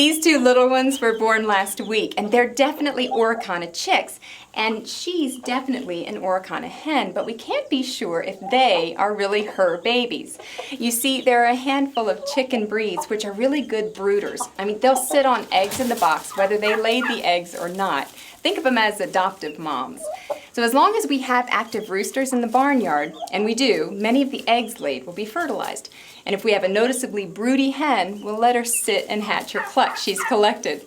These two little ones were born last week, and they're definitely Oricana chicks. And she's definitely an Oricana hen, but we can't be sure if they are really her babies. You see, there are a handful of chicken breeds which are really good brooders. I mean, they'll sit on eggs in the box, whether they laid the eggs or not. Think of them as adoptive moms. So as long as we have active roosters in the barnyard, and we do, many of the eggs laid will be fertilized. And if we have a noticeably broody hen, we'll let her sit and hatch her clutch she's collected.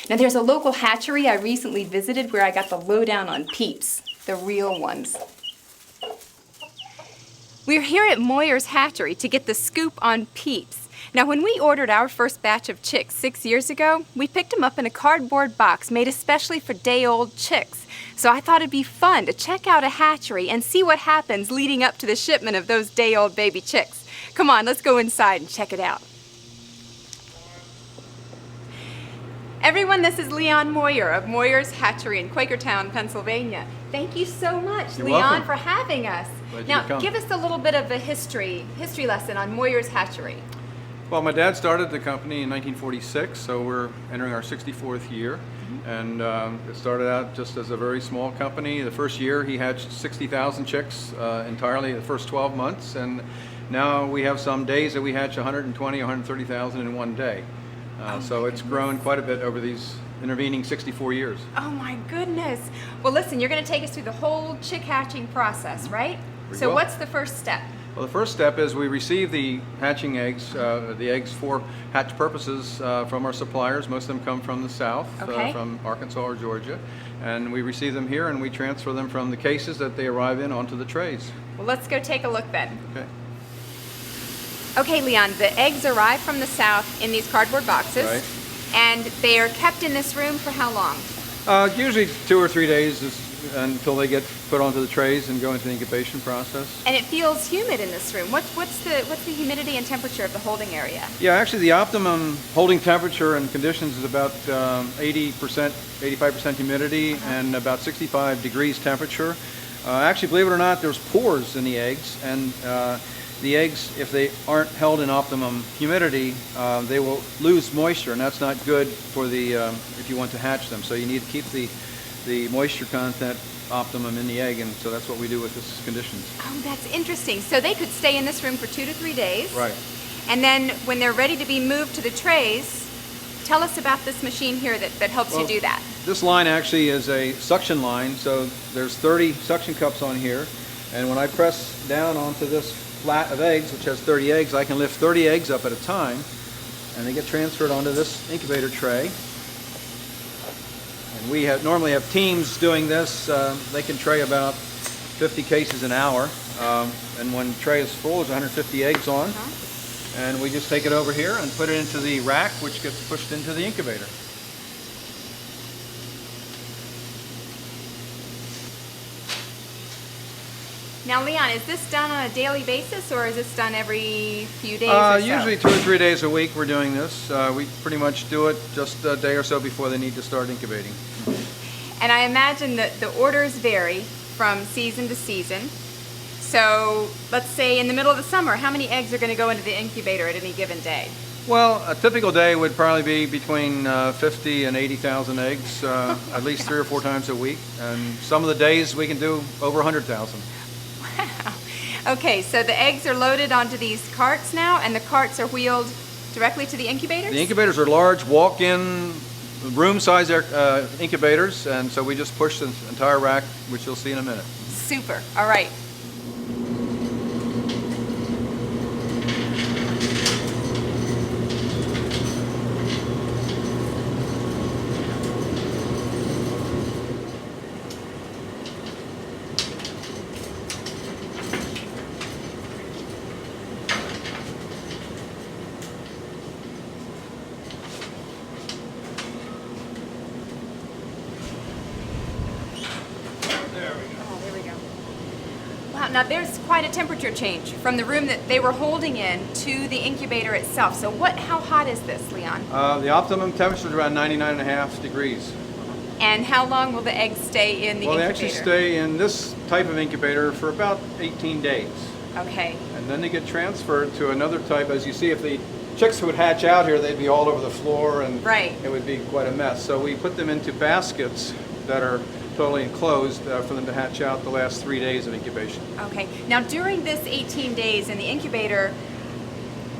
Now there's a local hatchery I recently visited where I got the lowdown on peeps, the real ones. We're here at Moyer's hatchery to get the scoop on peeps. Now when we ordered our first batch of chicks 6 years ago, we picked them up in a cardboard box made especially for day-old chicks. So I thought it'd be fun to check out a hatchery and see what happens leading up to the shipment of those day-old baby chicks. Come on, let's go inside and check it out. Everyone, this is Leon Moyer of Moyer's Hatchery in Quakertown, Pennsylvania. Thank you so much, You're Leon, welcome. for having us. Glad you Now, could come. give us a little bit of a history lesson on Moyer's Hatchery. Well, my dad started the company in 1946, so we're entering our 64th year. And it started out just as a very small company. The first year he hatched 60,000 chicks entirely the first 12 months. And now we have some days that we hatch 120, 130,000 in one day. So it's grown quite a bit over these intervening 64 years. Oh my goodness. Well, listen, you're going to take us through the whole chick hatching process, right? We So will. what's the first step? Well, the first step is we receive the hatching eggs, the eggs for hatch purposes from our suppliers. Most of them come from the south, Okay. from Arkansas or Georgia. And we receive them here and we transfer them from the cases that they arrive in onto the trays. Well, let's go take a look then. Okay. Okay, Leon, the eggs arrive from the south in these cardboard boxes. Right. And they are kept in this room for how long? Usually 2 or 3 days until they get put onto the trays and go into the incubation process. And it feels humid in this room. What's the humidity and temperature of the holding area? Yeah, actually the optimum holding temperature and conditions is about 80%, 85% humidity and about 65 degrees temperature. Actually, believe it or not, there's pores in the eggs, and the eggs, if they aren't held in optimum humidity, they will lose moisture, and that's not good for the if you want to hatch them. So you need to keep the moisture content optimum in the egg, and so that's what we do with this conditions. Oh, that's interesting. So they could stay in this room for 2 to 3 days. Right. And then when they're ready to be moved to the trays, tell us about this machine here that helps you do that. This line actually is a suction line, so there's 30 suction cups on here, and when I press down onto this flat of eggs, which has 30 eggs, I can lift 30 eggs up at a time, and they get transferred onto this incubator tray. And we normally have teams doing this. They can tray about 50 cases an hour, and when the tray is full, there's 150 eggs on. And we just take it over here and put it into the rack, which gets pushed into the incubator. Now, Leon, is this done on a daily basis, or is this done every few days or so? Usually 2 or 3 days a week we're doing this. We pretty much do it just a day or so before they need to start incubating. And I imagine that the orders vary from season to season. So let's say in the middle of the summer, how many eggs are going to go into the incubator at any given day? Well, a typical day would probably be between 50 and 80,000 eggs, at least 3 or 4 times a week. And some of the days we can do over 100,000. Wow. Okay, so the eggs are loaded onto these carts now, and the carts are wheeled directly to the incubators? The incubators are large, walk-in, room-size incubators, and so we just push the entire rack, which you'll see in a minute. Super. All right. Wow, now there's quite a temperature change from the room that they were holding in to the incubator itself. So how hot is this, Leon? The optimum temperature is around 99.5 degrees. And how long will the eggs stay in the Well, they incubator? actually stay in this type of incubator for about 18 days. Okay. And then they get transferred to another type. As you see, if the chicks would hatch out here, they'd be all over the floor, and Right. it would be quite a mess. So we put them into baskets that are totally enclosed for them to hatch out the last 3 days of incubation. Okay. Now, during this 18 days in the incubator,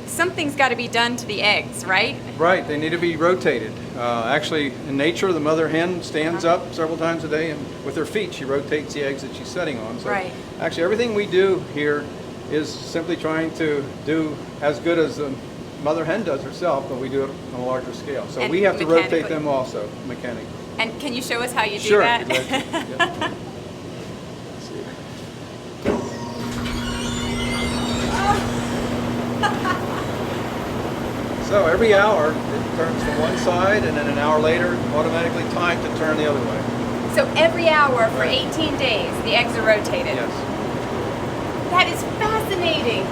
something's got to be done to the eggs, right? Right, they need to be rotated. Actually, in nature, the mother hen stands up several times a day, and with her feet, she rotates the eggs that she's setting on. So Right. actually, everything we do here is simply trying to do as good as the mother hen does herself, but we do it on a larger scale. So And we have to rotate mechanically. them also, mechanically. And can you show us how you do Sure. that? I'd like to. Yeah. Let's see. So every hour it turns to one side, and then an hour later automatically timed to turn the other way. So every hour for Right. 18 days, the eggs are rotated. Yes. That is fascinating.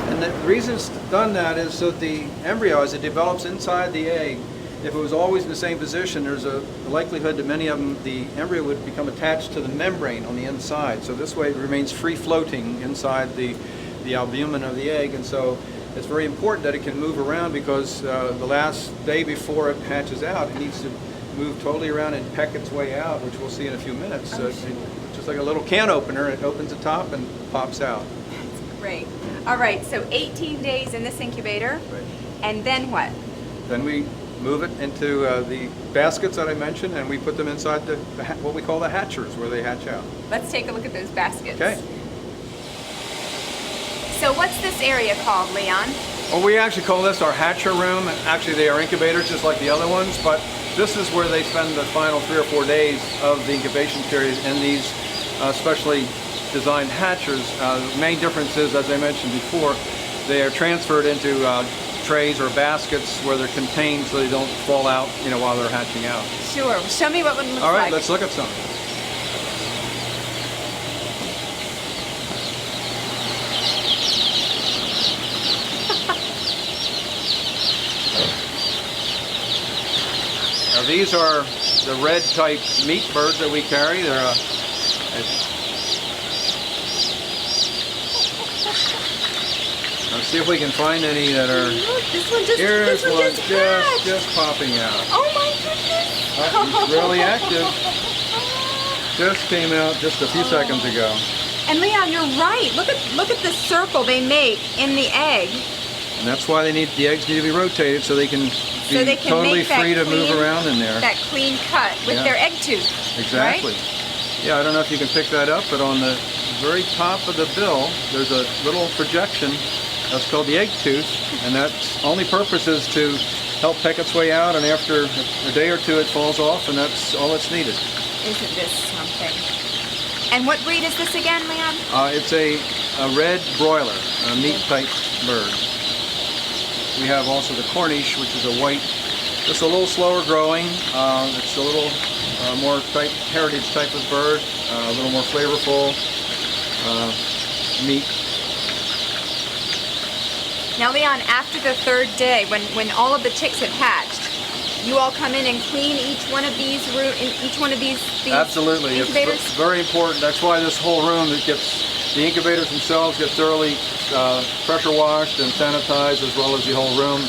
And the reason it's done that is so that the embryo, as it develops inside the egg, if it was always in the same position, there's a likelihood that many of them, the embryo would become attached to the membrane on the inside. So this way it remains free floating inside the albumin of the egg. And so it's very important that it can move around, because the last day before it hatches out, it needs to move totally around and peck its way out, which we'll see in a few minutes. So it's just like a little can opener. It opens the top and pops out. Great. All right, so 18 days in this incubator, Right. and then what? Then we move it into the baskets that I mentioned, and we put them inside what we call the hatchers, where they hatch out. Let's take a look at those baskets. Okay. So what's this area called, Leon? Well, we actually call this our hatcher room. Actually, they are incubators just like the other ones, but this is where they spend the final 3 or 4 days of the incubation period in these specially designed hatchers. The main difference is, as I mentioned before, they are transferred into trays or baskets where they're contained so they don't fall out, while they're hatching out. Sure. Show me what one looks All right, like. let's look at some. Now these are the red type meat birds that we carry. They're let's see if we can find any that are. Look, this one just, Here's this one one just hatched. just popping out. Oh my goodness. Oh, he's really active. Just came out just a few seconds ago. And Leon, you're right. Look at the circle they make in the egg. And that's why the eggs need to be rotated so they can be So they can totally make that free to move clean- around in there. That clean cut with Yeah. their egg tooth. Exactly. Right? Yeah, I don't know if you can pick that up, but on the very top of the bill, there's a little projection that's called the egg tooth, and that's only purpose is to help peck its way out, and after a day or two it falls off, and that's all that's needed. Isn't this something? And what breed is this again, Leon? It's a red broiler, a meat type bird. We have also the Cornish, which is a white, just a little slower growing. It's a little more heritage type of bird, a little more flavorful meat. Now, Leon, after the 3rd day, when all of the chicks have hatched, you all come in and clean each one of these Absolutely, incubators? it's very important. That's why this whole room, the incubators themselves get thoroughly pressure washed and sanitized, as well as the whole room.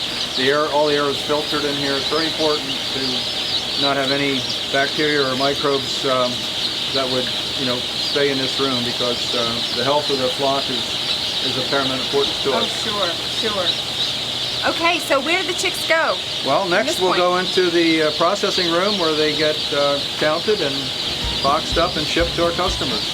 All the air is filtered in here. It's very important to not have any bacteria or microbes that would, stay in this room, because the health of the flock is of paramount importance to us. Oh, sure. Okay, so where do the chicks go? Well, next we'll go into the processing room, where they get counted and boxed up and shipped to our customers.